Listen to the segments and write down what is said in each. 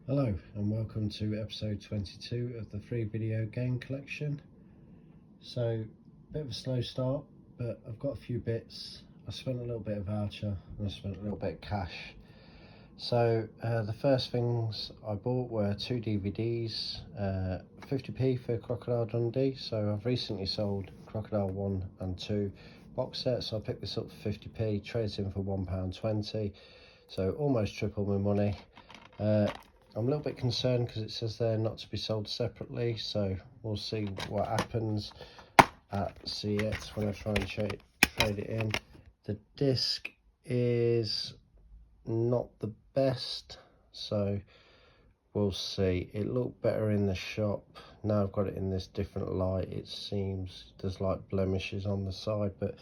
Hello and welcome to episode 22 of the free video game collection. So, bit of a slow start, but I've got a few bits. I spent a little bit of voucher and I spent a little bit of cash. So the first things I bought were 2 DVDs, 50p for Crocodile Dundee. So I've recently sold Crocodile 1 and 2 box sets, so I picked this up for 50p, trades in for £1.20, so almost triple my money. I'm a little bit concerned because it says there not to be sold separately, so we'll see what happens at CX when I try and trade it in. The disc is not the best, so we'll see. It looked better in the shop. Now I've got it in this different light, it seems there's like blemishes on the side, but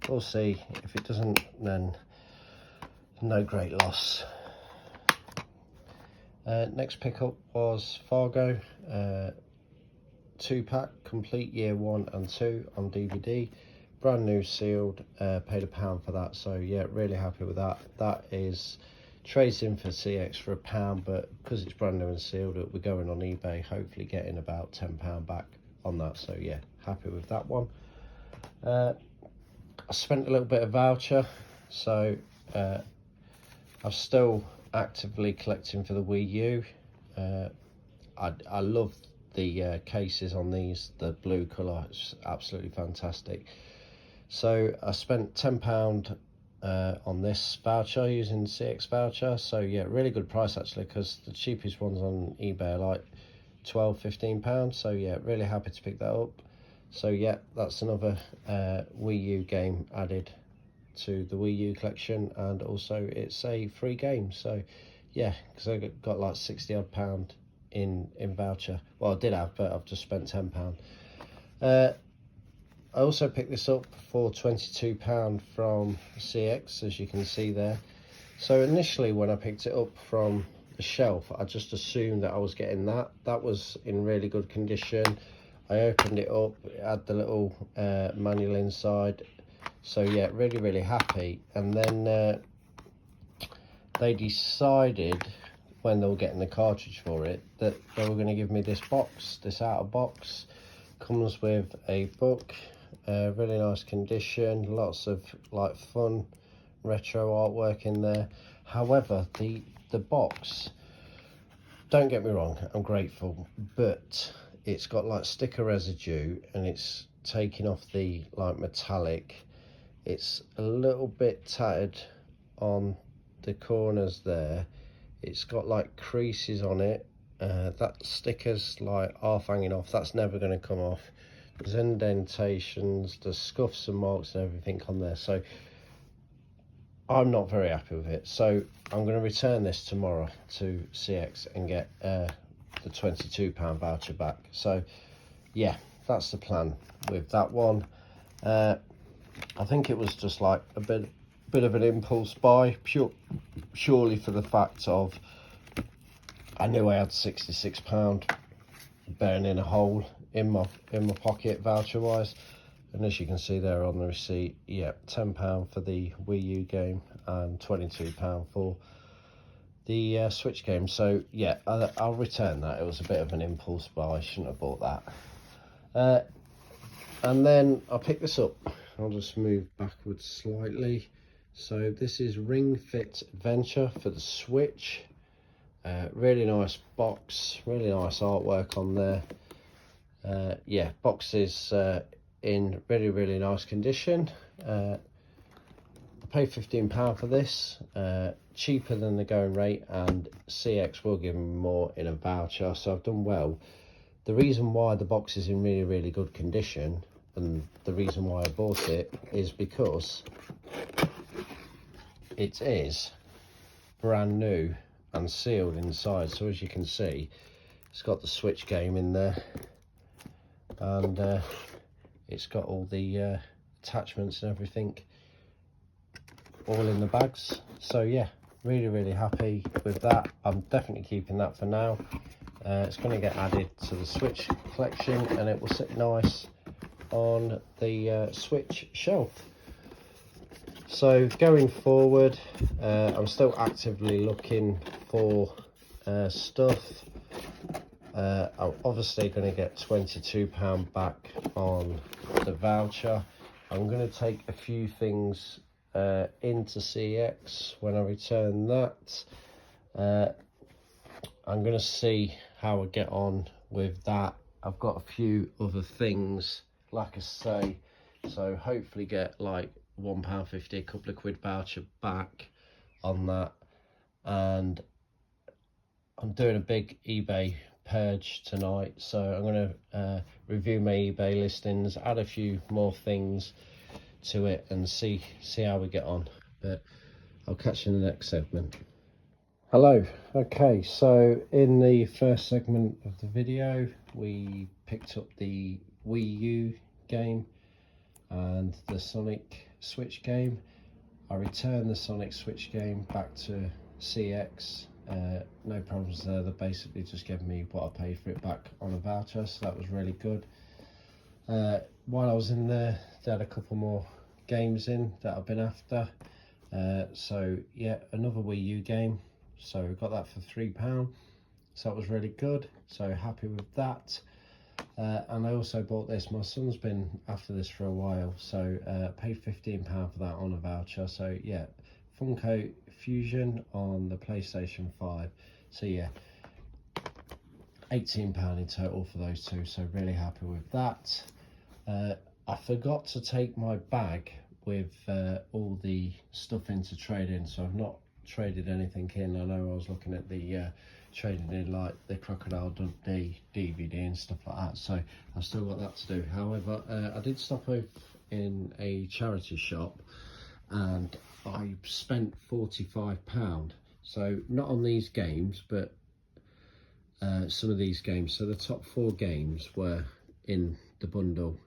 we'll see. If it doesn't, then no great loss. Next pickup was Fargo, 2-pack, complete year 1 and 2 on DVD, brand new sealed, paid £1 for that, so yeah, really happy with that. That is trades in for CX for £1, but because it's brand new and sealed, it'll be going on eBay, hopefully getting about £10 back on that, so yeah, happy with that one. I spent a little bit of voucher, so I'm still actively collecting for the Wii U. I love the cases on these, the blue colour, it's absolutely fantastic. So I spent £10 on this voucher using CX voucher, so yeah, really good price actually, because the cheapest ones on eBay are like £12–15, so yeah, really happy to pick that up. So yeah, that's another Wii U game added to the Wii U collection, and also it's a free game, so yeah, because I got like 60 odd pound in voucher. Well, I did have, but I've just spent £10. I also picked this up for £22 from CX, as you can see there. So initially when I picked it up from the shelf, I just assumed that I was getting that was in really good condition. I opened it up, it had the little manual inside, so yeah, really happy. And then they decided when they were getting the cartridge for it that they were going to give me this box, this outer box. Comes with a book, really nice condition, lots of like fun retro artwork in there. However, the box, don't get me wrong, I'm grateful, but it's got like sticker residue and it's taking off the like metallic. It's a little bit tattered on the corners there. It's got like creases on it. That sticker's like half hanging off, that's never going to come off. There's indentations, there's scuffs and marks and everything on there, so I'm not very happy with it. So I'm going to return this tomorrow to CX and get the £22 voucher back. So yeah, that's the plan with that one. I think it was just like a bit of an impulse buy, purely for the fact of I knew I had £66 burning a hole in my pocket voucher wise, and as you can see there on the receipt, yeah, £10 for the Wii U game and £22 for the Switch game. So yeah, I'll return that. It was a bit of an impulse buy, I shouldn't have bought that. And then I picked this up. I'll just move backwards slightly. So this is Ring Fit Adventure for the Switch. Really nice box, really nice artwork on there. Yeah, box is in really nice condition. I paid £15 for this, cheaper than the going rate, and CX will give me more in a voucher, so I've done well. The reason why the box is in really good condition, and the reason why I bought it, is because it is brand new and sealed inside. So as you can see, it's got the Switch game in there, and it's got all the attachments and everything all in the bags. So yeah, really happy with that. I'm definitely keeping that for now. It's going to get added to the Switch collection and it will sit nice on the Switch shelf. So going forward, I'm still actively looking for stuff. I'm obviously going to get £22 back on the voucher. I'm going to take a few things into CX when I return that. I'm going to see how I get on with that. I've got a few other things, like I say, so hopefully get like £1.50, a couple of quid voucher back on that. And I'm doing a big eBay purge tonight, so I'm going to review my eBay listings, add a few more things to it, and see how we get on. But I'll catch you in the next segment. Hello. Okay, so in the first segment of the video we picked up the Wii U game and the Sonic Switch game. I returned the Sonic Switch game back to CX. No problems there. They basically just gave me what I paid for it back on a voucher, so that was really good. While I was in there, they had a couple more games in that I've been after. So yeah, another Wii U game. So got that for £3, so that was really good, so happy with that. And I also bought this. My son's been after this for a while, so paid £15 for that on a voucher. So yeah, Funko Fusion on the PlayStation 5. So yeah, £18 in total for those two, so really happy with that. I forgot to take my bag with all the stuff in to trade in, so I've not traded anything in. I know I was looking at the trading in like the Crocodile Dundee DVD and stuff like that, so I've still got that to do. However, I did stop off in a charity shop and I spent £45, so not on these games but some of these games. So the top 4 games were in the bundle,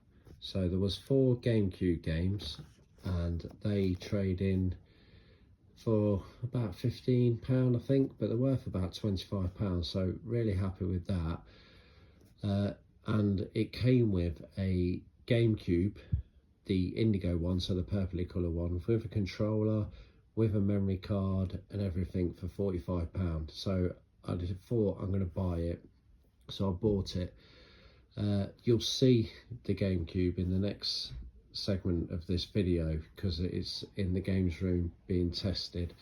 so there was 4 GameCube games and they trade in for about £15 I think, but they're worth about £25, so really happy with that. And it came with a GameCube, the indigo one, so the purpley colour one, with a controller, with a memory card and everything for £45. So I thought I'm going to buy it, so I bought it. You'll see the GameCube in the next segment of this video because it's in the games room being tested.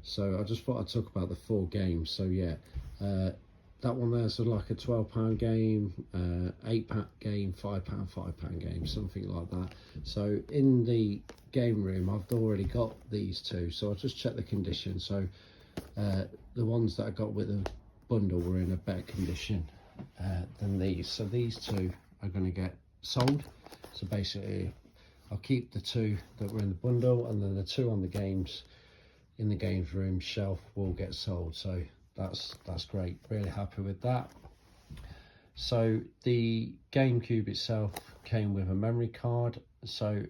So I just thought I'd talk about the 4 games. So yeah, that one there's like a £12 game, £8 game, £5 game, something like that. So in the game room I've already got these two, so I'll just check the condition. So the ones that I got with the bundle were in a better condition than these, so these two are going to get sold. So basically I'll keep the 2 that were in the bundle, and then the 2 on the games in the games room shelf will get sold. So that's great, really happy with that. So the GameCube itself came with a memory card, so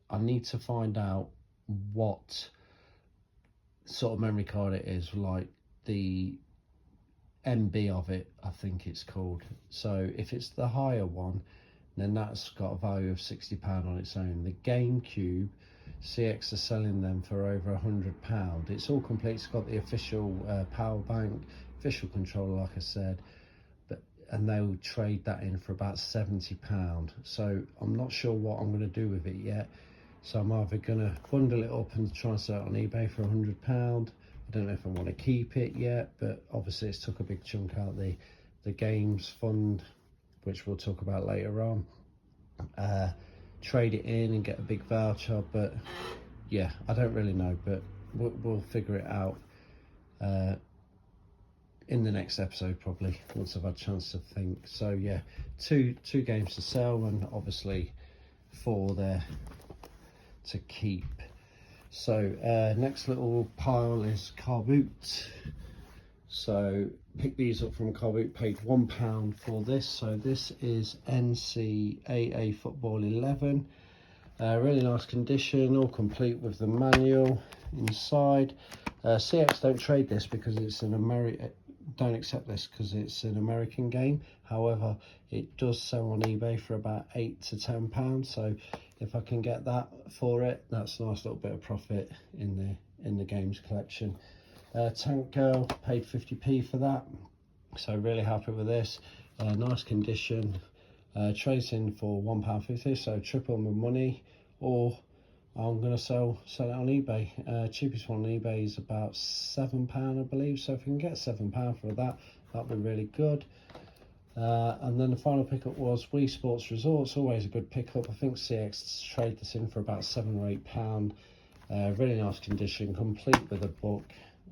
I need to find out what sort of memory card it is, like the MB of it I think it's called. So if it's the higher one, then that's got a value of £60 on its own. The GameCube, CX are selling them for over £100. It's all complete. It's got the official power bank, official controller, like I said, and they'll trade that in for about £70. So I'm not sure what I'm going to do with it yet. So I'm either going to bundle it up and try and sell it on eBay for £100. I don't know if I want to keep it yet, but obviously it's took a big chunk out of the games fund, which we'll talk about later on. Trade it in and get a big voucher, but yeah, I don't really know, but we'll figure it out in the next episode probably, once I've had a chance to think. So yeah, two games to sell and obviously 4 there to keep. So next little pile is car boot. So pick these up from car boot, paid £1 for this. So this is NCAA Football 11. Really nice condition, all complete with the manual inside. CX don't trade this because it's an don't accept this because it's an American game. However, it does sell on eBay for about £8 to £10. So if I can get that for it, that's a nice little bit of profit in the games collection. Tank Girl, paid 50p for that, so really happy with this. Nice condition. Trades in for £1.50, so triple my money, or I'm going to sell it on eBay. Cheapest one on eBay is about £7, I believe, so if we can get £7 for that, that'd be really good. And then the final pickup was Wii Sports Resorts, always a good pickup. I think CX trade this in for about £7 or £8. Really nice condition, complete with a book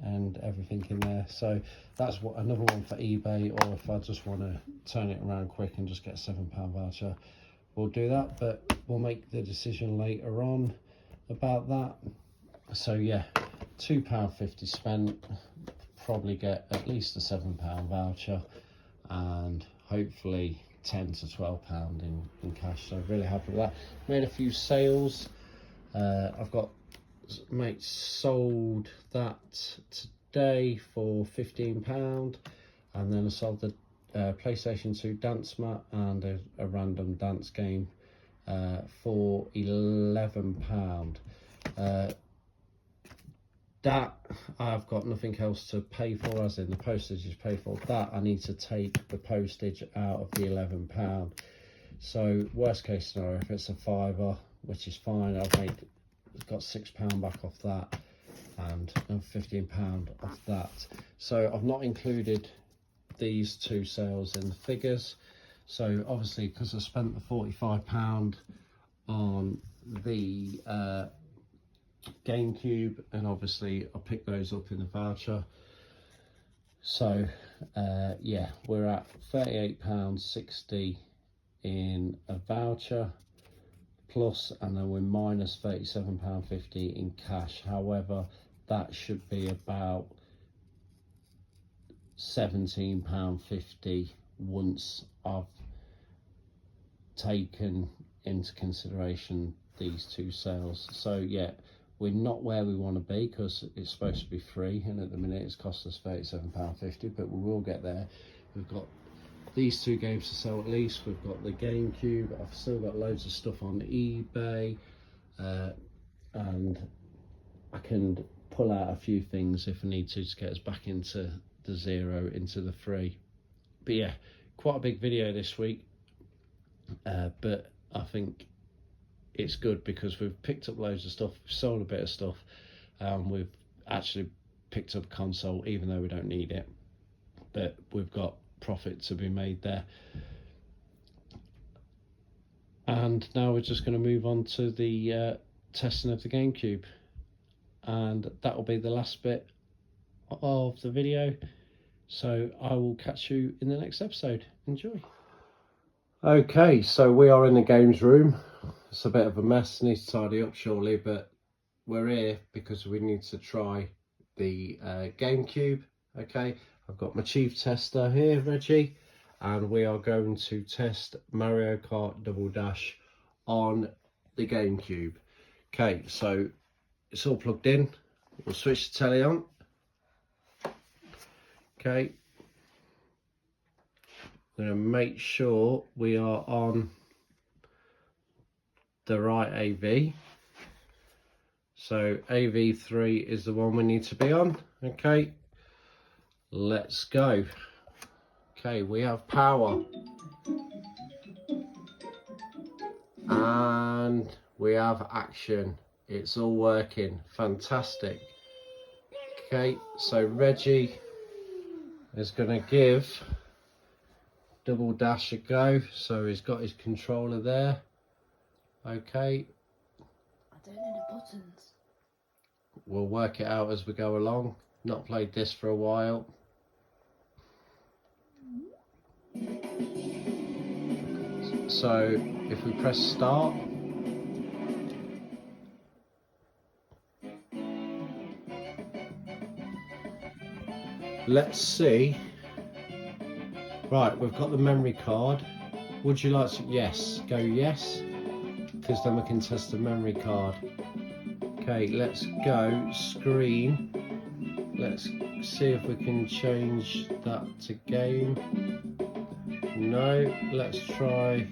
and everything in there. So that's another one for eBay, or if I just want to turn it around quick and just get a £7 voucher, we'll do that, but we'll make the decision later on about that. So yeah, £2.50 spent, probably get at least a £7 voucher, and hopefully £10 to £12 in cash. So really happy with that. Made a few sales. I've got mates sold that today for £15, and then I sold the PlayStation 2 dance mat and a random dance game for £11. That I've got nothing else to pay for, as in the postage is paid for. That I need to take the postage out of the £11. So worst case scenario, if it's a £5, which is fine, I've got £6 back off that, and £15 off that. So I've not included these two sales in the figures. So obviously, because I spent the £45 on the GameCube, and obviously I picked those up in the voucher, so yeah, we're at £38.60 in a voucher plus, and then we're minus £37.50 in cash. However, that should be about £17.50 once I've taken into consideration these two sales. So yeah, we're not where we want to be, because it's supposed to be free, and at the minute it's cost us £37.50, but we will get there. We've got these two games to sell at least. We've got the GameCube. I've still got loads of stuff on eBay, and I can pull out a few things if I need to get us back into the zero, into the free. But yeah, quite a big video this week, but I think it's good because we've picked up loads of stuff, we've sold a bit of stuff, we've actually picked up a console even though we don't need it, but we've got profit to be made there. And now we're just going to move on to the testing of the GameCube, and that will be the last bit of the video. So I will catch you in the next episode. Enjoy. Okay, so we are in the games room. It's a bit of a mess, needs to tidy up shortly, but we're here because we need to try the GameCube. Okay, I've got my chief tester here, Reggie, and we are going to test Mario Kart Double Dash on the GameCube. Okay, so it's all plugged in. We'll switch the telly on. Okay, I'm going to make sure we are on the right AV. So AV3 is the one we need to be on. Okay, let's go. Okay, we have power, and we have action. It's all working, fantastic. Okay, so Reggie is going to give Double Dash a go. So he's got his controller there. Okay, I don't know the buttons. We'll work it out as we go along. Not played this for a while. So if we press start, let's see. Right, we've got the memory card. Would you like to? Yes, go yes, because then we can test the memory card. Okay, let's go screen. Let's see if we can change that to game. No, let's try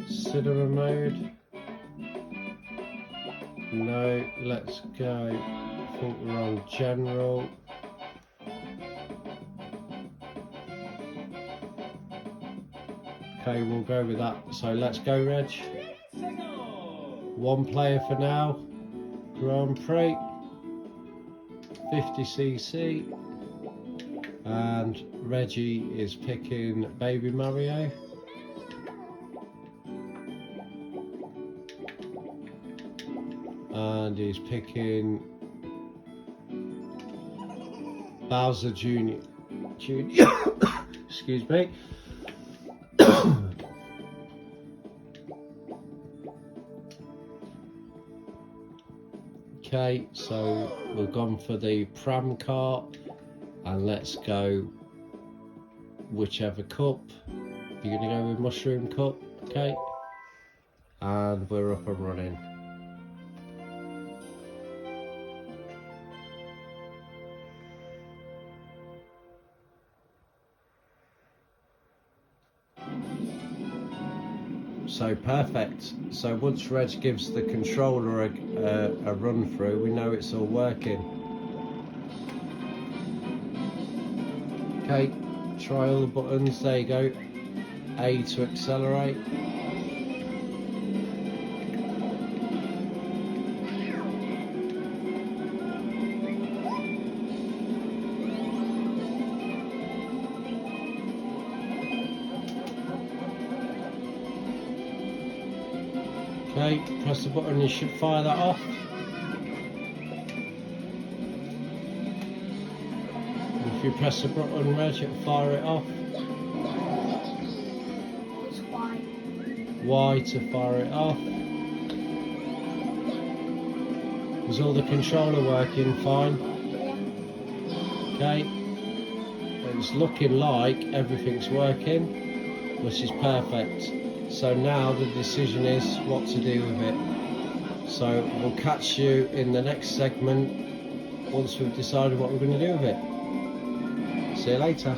cinema mode. No, let's go. I think we're on general. Okay, we'll go with that. So let's go, Reg. One player for now. Grand Prix. 50cc. And Reggie is picking Baby Mario. And he's picking Bowser Jr. Excuse me. Okay, so we've gone for the pram cart, and let's go whichever cup. You're gonna go with mushroom cup, okay? And we're up and running. So perfect. So once Reg gives the controller a run through, we know it's all working. Okay, try all the buttons. There you go. A to accelerate. Okay, press the button, you should fire that off. And if you press the button, Reg, it'll fire it off. It's Y. Y to fire it off. Is all the controller working fine? Okay. It's looking like everything's working, which is perfect. So now the decision is what to do with it. So we'll catch you in the next segment once we've decided what we're going to do with it. See you later.